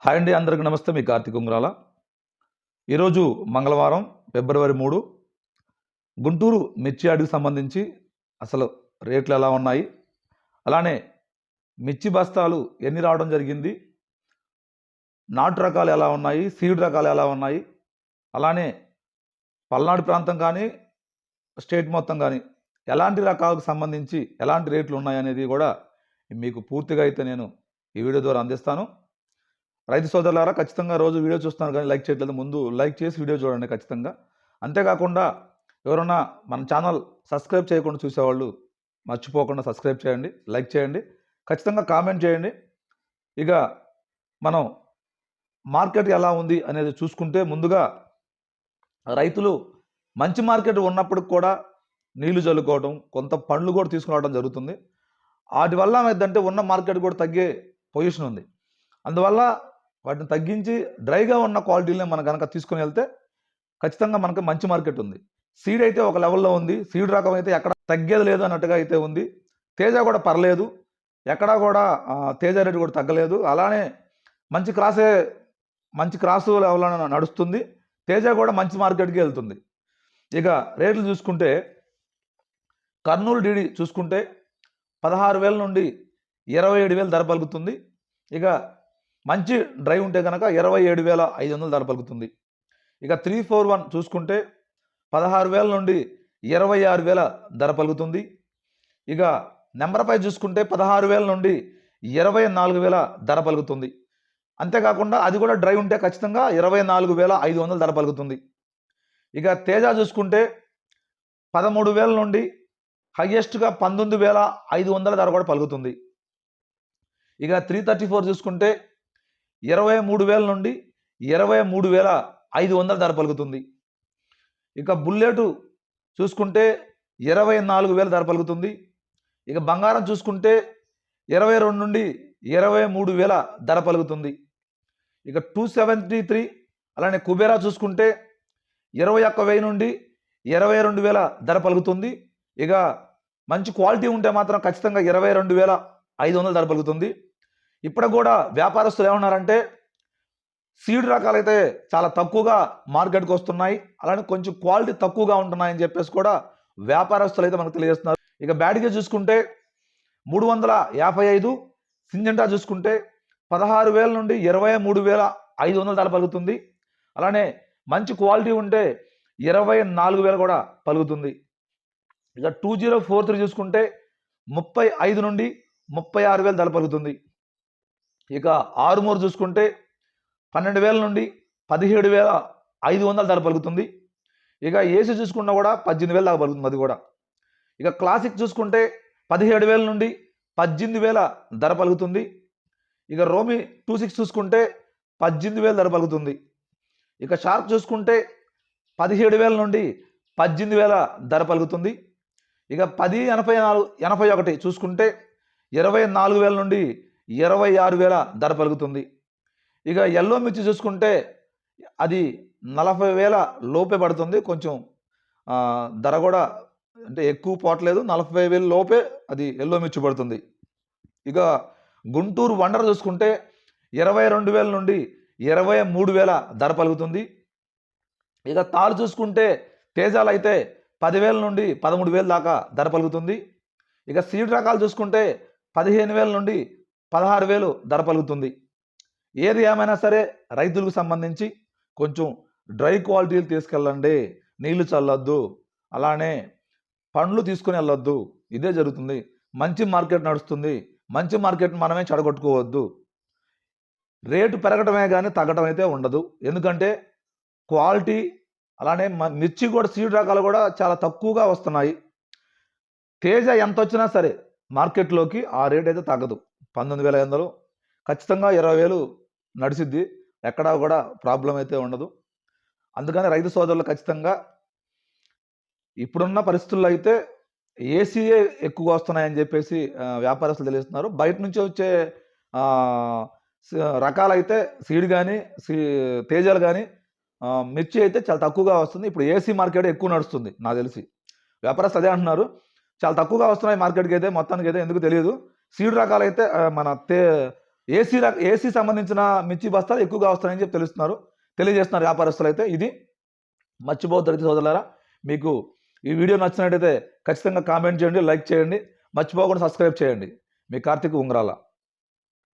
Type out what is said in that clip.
Hi అండి, అందరికి నమస్తే. మీ కార్తీక్ ఉంగరాల. ఈరోజు మంగళవారం ఫిబ్రవరి 3. గుంటూరు మిర్చి యార్డుకి సంబంధించి అసలు రేట్లు ఎలా ఉన్నాయి, అలానే మిర్చి బస్తాలు ఎన్ని రావడం జరిగింది, నాటు రకాలు ఎలా ఉన్నాయి, సీడ్ రకాలు ఎలా ఉన్నాయి, అలానే పల్నాడు ప్రాంతం కానీ స్టేట్ మొత్తం కానీ ఎలాంటి రకాలకు సంబంధించి ఎలాంటి రేట్లు ఉన్నాయనేది కూడా మీకు పూర్తిగా అయితే నేను ఈ వీడియో ద్వారా అందిస్తాను. రైతు సోదరులారా, ఖచ్చితంగా రోజు వీడియో చూస్తున్నారు కానీ లైక్ చేయట్లేదు. ముందు లైక్ చేసి వీడియో చూడండి ఖచ్చితంగా. అంతేకాకుండా ఎవరన్నా మన ఛానల్ సబ్స్క్రైబ్ చేయకుండా చూసేవాళ్ళు మర్చిపోకుండా సబ్స్క్రైబ్ చేయండి, లైక్ చేయండి, ఖచ్చితంగా కామెంట్ చేయండి. ఇక మనం మార్కెట్ ఎలా ఉంది అనేది చూసుకుంటే, ముందుగా రైతులు మంచి మార్కెట్ ఉన్నప్పుడు కూడా నీళ్లు చల్లుకోవడం, కొంత పండ్లు కూడా తీసుకురావడం జరుగుతుంది. వాటి వల్ల ఏమైందంటే ఉన్న మార్కెట్ కూడా తగ్గే పొజిషన్ ఉంది. అందువల్ల వాటిని తగ్గించి డ్రైగా ఉన్న క్వాలిటీలని మనం కనుక తీసుకుని వెళ్తే ఖచ్చితంగా మనకు మంచి మార్కెట్ ఉంది. సీడ్ అయితే ఒక లెవెల్లో ఉంది, సీడ్ రకం అయితే ఎక్కడ తగ్గేది లేదు అన్నట్టుగా అయితే ఉంది. తేజ కూడా పర్లేదు, ఎక్కడా కూడా తేజ రేటు కూడా తగ్గలేదు. అలానే మంచి క్రాసు లెవెల్లో నడుస్తుంది. తేజ కూడా మంచి మార్కెట్కి వెళ్తుంది. ఇక రేట్లు చూసుకుంటే కర్నూలు డీడీ చూసుకుంటే 16,000 నుండి 27,000 ధర పలుకుతుంది. ఇక మంచి డ్రై ఉంటే కనుక 27,500 ధర పలుకుతుంది. ఇక 341 చూసుకుంటే 16,000 నుండి 26,000 ధర పలుకుతుంది. ఇక నెంబర్ 5 చూసుకుంటే 16,000 నుండి 24,000 ధర పలుకుతుంది. అంతేకాకుండా అది కూడా డ్రై ఉంటే ఖచ్చితంగా 24,500 ధర పలుకుతుంది. ఇక తేజ చూసుకుంటే 13,000 నుండి హయ్యెస్ట్గా 19,500 ధర కూడా పలుకుతుంది. ఇక 334 చూసుకుంటే 23,000 నుండి 23,500 ధర పలుకుతుంది. ఇక బుల్లెట్ చూసుకుంటే 24,000 ధర పలుకుతుంది. ఇక బంగారం చూసుకుంటే 22 నుండి 23,000 ధర పలుకుతుంది. ఇక 273 అలానే కుబేరా చూసుకుంటే 21,000 నుండి 22,000 ధర పలుకుతుంది. ఇక మంచి క్వాలిటీ ఉంటే మాత్రం ఖచ్చితంగా 22,500 ధర పలుకుతుంది. ఇప్పుడు కూడా వ్యాపారస్తులు ఏమన్నారంటే సీడ్ రకాలైతే చాలా తక్కువగా మార్కెట్కి వస్తున్నాయి, అలానే కొంచెం క్వాలిటీ తక్కువగా ఉంటున్నాయని చెప్పేసి కూడా వ్యాపారస్తులు అయితే మనకు తెలియజేస్తున్నారు. ఇక బ్యాడ్గా చూసుకుంటే 355, సింజెంటా చూసుకుంటే 16,000 నుండి 23,500 ధర పలుకుతుంది. అలానే మంచి క్వాలిటీ ఉంటే 24,000 కూడా పలుకుతుంది. ఇక 2043 చూసుకుంటే 35 నుండి 36,000 ధర పలుకుతుంది. ఇక ఆరుమూరు చూసుకుంటే 12,000 నుండి 17,500 ధర పలుకుతుంది. ఇక ఏసీ చూసుకున్నా కూడా 18,000 దాకా పలుకుతుంది అది కూడా. ఇక క్లాసిక్ చూసుకుంటే 17,000 నుండి 18,000 ధర పలుకుతుంది. ఇక రోమి 26 చూసుకుంటే 18,000 ధర పలుకుతుంది. ఇక షార్క్ చూసుకుంటే 17,000 నుండి 18,000 ధర పలుకుతుంది. ఇక 1081 చూసుకుంటే 24,000 నుండి 26,000 ధర పలుకుతుంది. ఇక ఎల్లో మిర్చి చూసుకుంటే అది 40,000 లోపే పడుతుంది. కొంచెం ధర కూడా అంటే ఎక్కువ పోవట్లేదు, 40,000 లోపే అది ఎల్లో మిర్చి పడుతుంది. ఇక గుంటూరు వండర్ చూసుకుంటే 22,000 నుండి 23,000 ధర పలుకుతుంది. ఇక తాలు చూసుకుంటే తేజాలు అయితే 10,000 నుండి 13,000 దాకా ధర పలుకుతుంది. ఇక సీడ్ రకాలు చూసుకుంటే 15,000 నుండి 16,000 ధర పలుకుతుంది. ఏది ఏమైనా సరే రైతులకు సంబంధించి కొంచెం డ్రై క్వాలిటీలు తీసుకెళ్ళండి, నీళ్లు చల్లొద్దు, అలానే పండ్లు తీసుకుని వెళ్ళొద్దు. ఇదే జరుగుతుంది. మంచి మార్కెట్ నడుస్తుంది, మంచి మార్కెట్ మనమే చెడగొట్టుకోవద్దు. రేటు పెరగటమే కానీ తగ్గటం అయితే ఉండదు. ఎందుకంటే క్వాలిటీ అలానే మిర్చి కూడా సీడ్ రకాలు కూడా చాలా తక్కువగా వస్తున్నాయి. తేజ ఎంత వచ్చినా సరే మార్కెట్లోకి ఆ రేట్ అయితే తగ్గదు. 19,500 ఖచ్చితంగా 20,000 నడిసిద్ది, ఎక్కడా కూడా ప్రాబ్లం అయితే ఉండదు. అందుకని రైతు సోదరులు ఖచ్చితంగా ఇప్పుడున్న పరిస్థితుల్లో అయితే ఏసీఏ ఎక్కువగా వస్తున్నాయని చెప్పేసి వ్యాపారస్తులు తెలుస్తున్నారు. బయట నుంచి వచ్చే రకాలైతే సీడ్ కానీ తేజాలు కానీ మిర్చి అయితే చాలా తక్కువగా వస్తుంది. ఇప్పుడు ఏసీ మార్కెట్ ఎక్కువ నడుస్తుంది నాకు తెలిసి. వ్యాపారస్తులు అదే అంటున్నారు, చాలా తక్కువగా వస్తున్నాయి మార్కెట్కి అయితే మొత్తానికి అయితే, ఎందుకు తెలియదు. సీడ్ రకాలైతే మన ఏసీ సంబంధించిన మిర్చి బస్తాలు ఎక్కువగా వస్తాయని చెప్పి తెలియజేస్తున్నారు వ్యాపారస్తులు అయితే. ఇది మర్చిపోవద్దు రైతు సోదరులారా. మీకు ఈ వీడియో నచ్చినట్టయితే ఖచ్చితంగా కామెంట్ చేయండి, లైక్ చేయండి, మర్చిపోకుండా సబ్స్క్రైబ్ చేయండి. మీ కార్తీక్ ఉంగరాల.